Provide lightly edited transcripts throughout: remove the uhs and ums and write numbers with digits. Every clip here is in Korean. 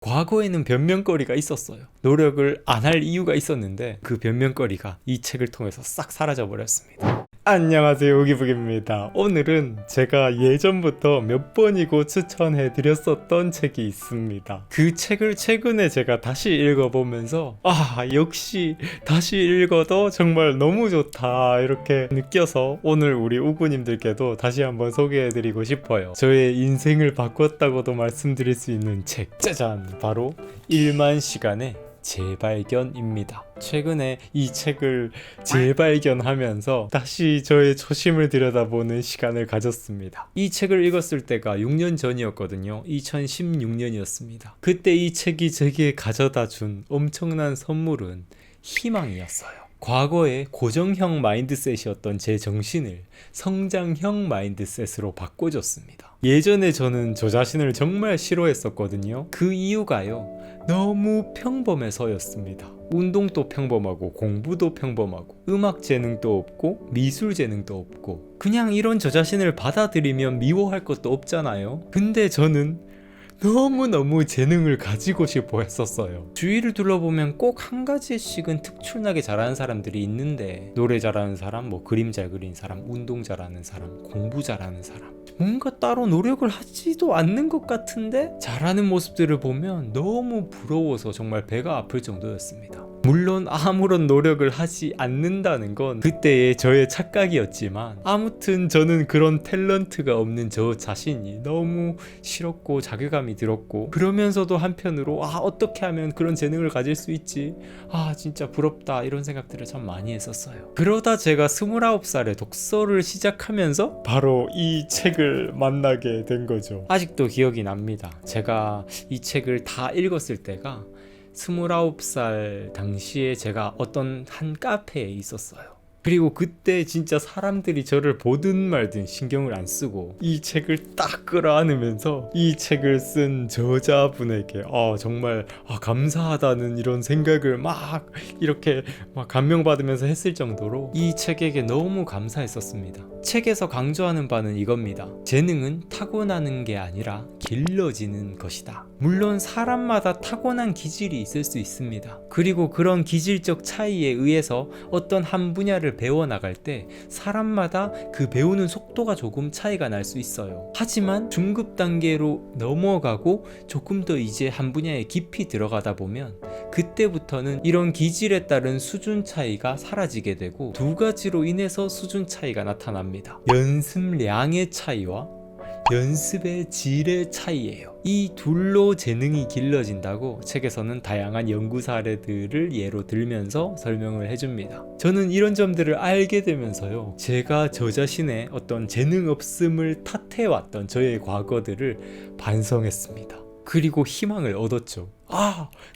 과거에는 변명거리가 있었어요. 노력을 안 할 이유가 있었는데 그 변명거리가 이 책을 통해서 싹 사라져 버렸습니다. 안녕하세요, 오기북입니다. 오늘은 제가 예전부터 몇 번이고 추천해 드렸었던 책이 있습니다. 그 책을 최근에 제가 다시 읽어보면서 역시 다시 읽어도 정말 너무 좋다 이렇게 느껴서 오늘 우리 우구님들께도 다시 한번 소개해 드리고 싶어요. 저의 인생을 바꿨다고도 말씀드릴 수 있는 책, 짜잔! 바로 1만 시간의 재발견입니다. 최근에 이 책을 재발견하면서 다시 저의 초심을 들여다보는 시간을 가졌습니다. 이 책을 읽었을 때가 6년 전이었거든요. 2016년이었습니다. 그때 이 책이 제게 가져다 준 엄청난 선물은 희망이었어요. 과거의 고정형 마인드셋이었던 제 정신을 성장형 마인드셋으로 바꿔줬습니다. 예전에 저는 저 자신을 정말 싫어했었거든요. 그 이유가요, 너무 평범해서였습니다. 운동도 평범하고 공부도 평범하고 음악 재능도 없고 미술 재능도 없고 그냥 이런 저 자신을 받아들이면 미워할 것도 없잖아요. 근데 저는 너무너무 재능을 가지고 싶어 했었어요. 주위를 둘러보면 꼭 한 가지씩은 특출나게 잘하는 사람들이 있는데, 노래 잘하는 사람, 그림 잘 그리는 사람, 운동 잘하는 사람, 공부 잘하는 사람, 뭔가 따로 노력을 하지도 않는 것 같은데 잘하는 모습들을 보면 너무 부러워서 정말 배가 아플 정도였습니다. 물론 아무런 노력을 하지 않는다는 건 그때의 저의 착각이었지만, 아무튼 저는 그런 탤런트가 없는 저 자신이 너무 싫었고 자괴감이 들었고, 그러면서도 한편으로 어떻게 하면 그런 재능을 가질 수 있지, 진짜 부럽다, 이런 생각들을 참 많이 했었어요. 그러다 제가 29살에 독서를 시작하면서 바로 이 책을 만나게 된 거죠. 아직도 기억이 납니다. 제가 이 책을 다 읽었을 때가 29살 당시에 제가 어떤 한 카페에 있었어요. 그리고 그때 진짜 사람들이 저를 보든 말든 신경을 안 쓰고 이 책을 딱 끌어안으면서 이 책을 쓴 저자분에게 정말 감사하다는 이런 생각을 이렇게 감명받으면서 했을 정도로 이 책에게 너무 감사했었습니다. 책에서 강조하는 바는 이겁니다. 재능은 타고나는 게 아니라 길러지는 것이다. 물론 사람마다 타고난 기질이 있을 수 있습니다. 그리고 그런 기질적 차이에 의해서 어떤 한 분야를 배워나갈 때 사람마다 그 배우는 속도가 조금 차이가 날 수 있어요. 하지만 중급 단계로 넘어가고 조금 더 이제 한 분야에 깊이 들어가다 보면 그때부터는 이런 기질에 따른 수준 차이가 사라지게 되고, 두 가지로 인해서 수준 차이가 나타납니다. 연습량의 차이와 연습의 질의 차이예요. 이 둘로 재능이 길러진다고 책에서는 다양한 연구 사례들을 예로 들면서 설명을 해줍니다. 저는 이런 점들을 알게 되면서요, 제가 저 자신의 어떤 재능 없음을 탓해왔던 저의 과거들을 반성했습니다. 그리고 희망을 얻었죠.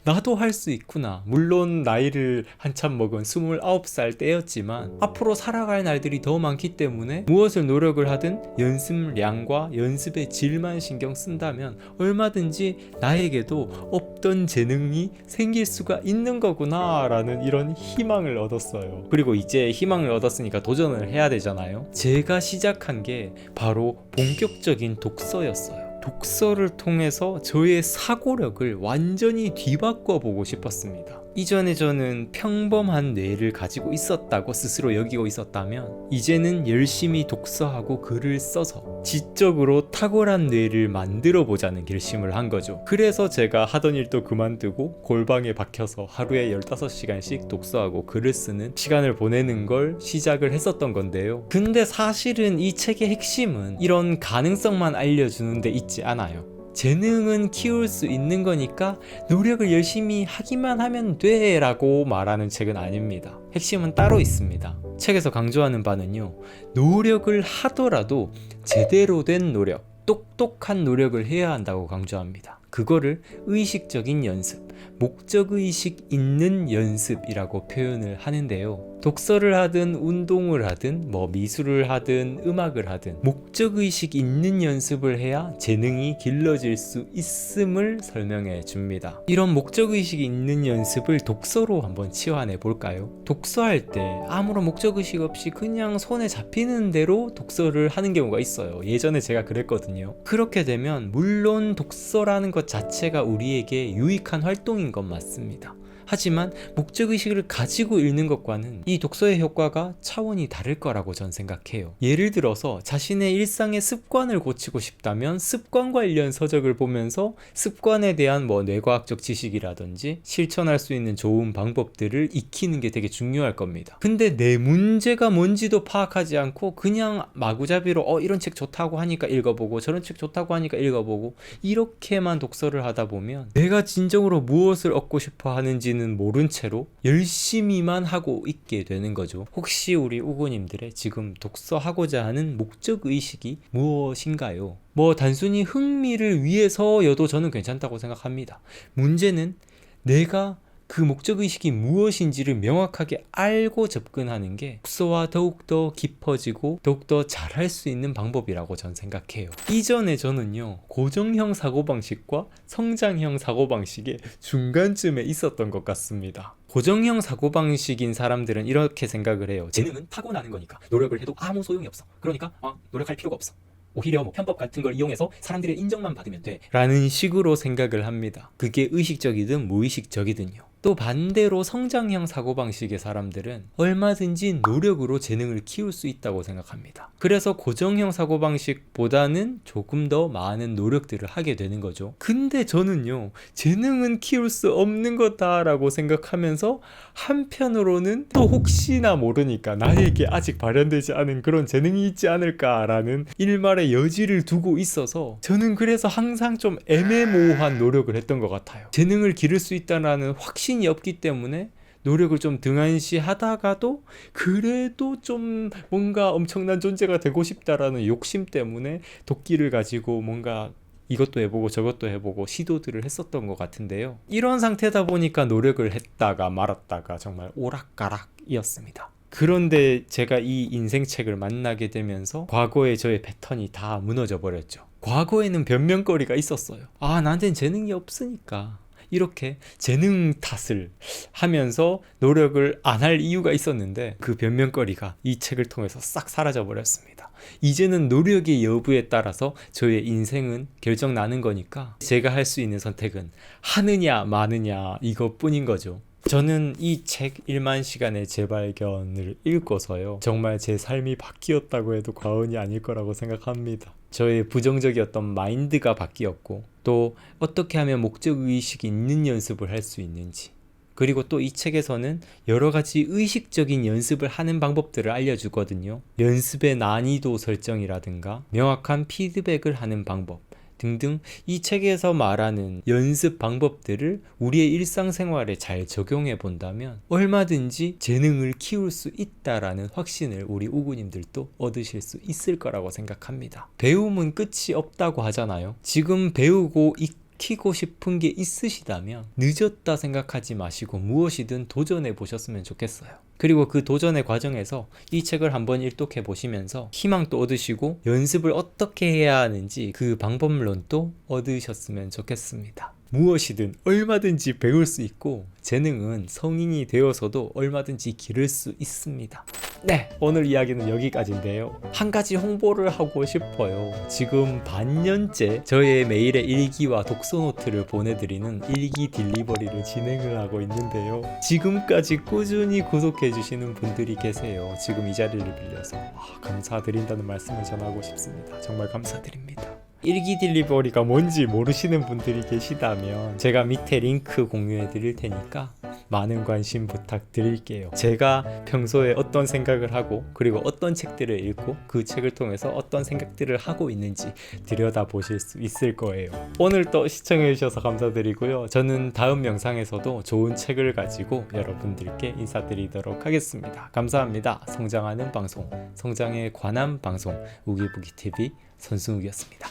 나도 할 수 있구나. 물론 나이를 한참 먹은 29살 때였지만 앞으로 살아갈 날들이 더 많기 때문에 무엇을 노력을 하든 연습량과 연습의 질만 신경 쓴다면 얼마든지 나에게도 없던 재능이 생길 수가 있는 거구나 라는 이런 희망을 얻었어요. 그리고 이제 희망을 얻었으니까 도전을 해야 되잖아요. 제가 시작한 게 바로 본격적인 독서였어요. 독서를 통해서 저의 사고력을 완전히 뒤바꿔 보고 싶었습니다. 이전에 저는 평범한 뇌를 가지고 있었다고 스스로 여기고 있었다면, 이제는 열심히 독서하고 글을 써서 지적으로 탁월한 뇌를 만들어 보자는 결심을 한 거죠. 그래서 제가 하던 일도 그만두고 골방에 박혀서 하루에 15시간씩 독서하고 글을 쓰는 시간을 보내는 걸 시작을 했었던 건데요. 근데 사실은 이 책의 핵심은 이런 가능성만 알려주는 데 있지 않아요. 재능은 키울 수 있는 거니까 노력을 열심히 하기만 하면 돼 라고 말하는 책은 아닙니다. 핵심은 따로 있습니다. 책에서 강조하는 바는요, 노력을 하더라도 제대로 된 노력, 똑똑한 노력을 해야 한다고 강조합니다. 그거를 의식적인 연습, 목적의식 있는 연습이라고 표현을 하는데요. 독서를 하든 운동을 하든 미술을 하든 음악을 하든 목적의식 있는 연습을 해야 재능이 길러질 수 있음을 설명해 줍니다. 이런 목적의식이 있는 연습을 독서로 한번 치환해 볼까요? 독서할 때 아무런 목적의식 없이 그냥 손에 잡히는 대로 독서를 하는 경우가 있어요. 예전에 제가 그랬거든요. 그렇게 되면 물론 독서라는 것 자체가 우리에게 유익한 활동인 건 맞습니다. 하지만 목적의식을 가지고 읽는 것과는 이 독서의 효과가 차원이 다를 거라고 전 생각해요. 예를 들어서 자신의 일상의 습관을 고치고 싶다면 습관 관련 서적을 보면서 습관에 대한 뇌과학적 지식이라든지 실천할 수 있는 좋은 방법들을 익히는 게 되게 중요할 겁니다. 근데 내 문제가 뭔지도 파악하지 않고 그냥 마구잡이로 이런 책 좋다고 하니까 읽어보고 저런 책 좋다고 하니까 읽어보고 이렇게만 독서를 하다 보면 내가 진정으로 무엇을 얻고 싶어 하는지 모른 채로 열심히만 하고 있게 되는 거죠. 혹시 우리 우고님들의 지금 독서하고자 하는 목적의식이 무엇인가요? 단순히 흥미를 위해서여도 저는 괜찮다고 생각합니다. 문제는 내가 그 목적의식이 무엇인지를 명확하게 알고 접근하는 게 독서와 더욱더 깊어지고 더욱더 잘할 수 있는 방법이라고 전 생각해요. 이전에 저는요, 고정형 사고방식과 성장형 사고방식의 중간쯤에 있었던 것 같습니다. 고정형 사고방식인 사람들은 이렇게 생각을 해요. 재능은 타고나는 거니까 노력을 해도 아무 소용이 없어. 그러니까 노력할 필요가 없어. 오히려 편법 같은 걸 이용해서 사람들의 인정만 받으면 돼 라는 식으로 생각을 합니다. 그게 의식적이든 무의식적이든요. 또 반대로 성장형 사고방식의 사람들은 얼마든지 노력으로 재능을 키울 수 있다고 생각합니다. 그래서 고정형 사고방식보다는 조금 더 많은 노력들을 하게 되는 거죠. 근데 저는요, 재능은 키울 수 없는 거다라고 생각하면서 한편으로는 또 혹시나 모르니까 나에게 아직 발현되지 않은 그런 재능이 있지 않을까라는 일말의 여지를 두고 있어서 저는 그래서 항상 좀 애매모호한 노력을 했던 것 같아요. 재능을 기를 수 있다는 확신이 없기 때문에 노력을 좀 등한시 하다가도 그래도 좀 뭔가 엄청난 존재가 되고 싶다라는 욕심 때문에 도끼를 가지고 뭔가 이것도 해보고 저것도 해보고 시도들을 했었던 것 같은데요. 이런 상태다 보니까 노력을 했다가 말았다가 정말 오락가락이었습니다. 그런데 제가 이 인생책을 만나게 되면서 과거의 저의 패턴이 다 무너져 버렸죠. 과거에는 변명거리가 있었어요. 나한테는 재능이 없으니까. 이렇게 재능 탓을 하면서 노력을 안 할 이유가 있었는데 그 변명거리가 이 책을 통해서 싹 사라져 버렸습니다. 이제는 노력의 여부에 따라서 저의 인생은 결정나는 거니까 제가 할 수 있는 선택은 하느냐 마느냐 이것뿐인 거죠. 저는 이 책 1만 시간의 재발견을 읽고서요, 정말 제 삶이 바뀌었다고 해도 과언이 아닐 거라고 생각합니다. 저의 부정적이었던 마인드가 바뀌었고, 또 어떻게 하면 목적의식이 있는 연습을 할 수 있는지, 그리고 또 이 책에서는 여러 가지 의식적인 연습을 하는 방법들을 알려주거든요. 연습의 난이도 설정이라든가 명확한 피드백을 하는 방법 등등, 이 책에서 말하는 연습 방법들을 우리의 일상생활에 잘 적용해 본다면 얼마든지 재능을 키울 수 있다라는 확신을 우리 우구님들도 얻으실 수 있을 거라고 생각합니다. 배움은 끝이 없다고 하잖아요. 지금 배우고 익히고 싶은 게 있으시다면 늦었다 생각하지 마시고 무엇이든 도전해 보셨으면 좋겠어요. 그리고 그 도전의 과정에서 이 책을 한번 일독해 보시면서 희망도 얻으시고 연습을 어떻게 해야 하는지 그 방법론도 얻으셨으면 좋겠습니다. 무엇이든 얼마든지 배울 수 있고 재능은 성인이 되어서도 얼마든지 기를 수 있습니다. 네, 오늘 이야기는 여기까지인데요. 한 가지 홍보를 하고 싶어요. 지금 반년째 저의 메일에 일기와 독서 노트를 보내드리는 일기 딜리버리를 진행을 하고 있는데요. 지금까지 꾸준히 구독해주시는 분들이 계세요. 지금 이 자리를 빌려서 감사드린다는 말씀을 전하고 싶습니다. 정말 감사드립니다. 일기 딜리버리가 뭔지 모르시는 분들이 계시다면 제가 밑에 링크 공유해 드릴 테니까 많은 관심 부탁드릴게요. 제가 평소에 어떤 생각을 하고 그리고 어떤 책들을 읽고 그 책을 통해서 어떤 생각들을 하고 있는지 들여다보실 수 있을 거예요. 오늘도 시청해 주셔서 감사드리고요. 저는 다음 영상에서도 좋은 책을 가지고 여러분들께 인사드리도록 하겠습니다. 감사합니다. 성장하는 방송, 성장에 관한 방송 우기부기TV 선승욱이었습니다.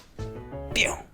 뿅!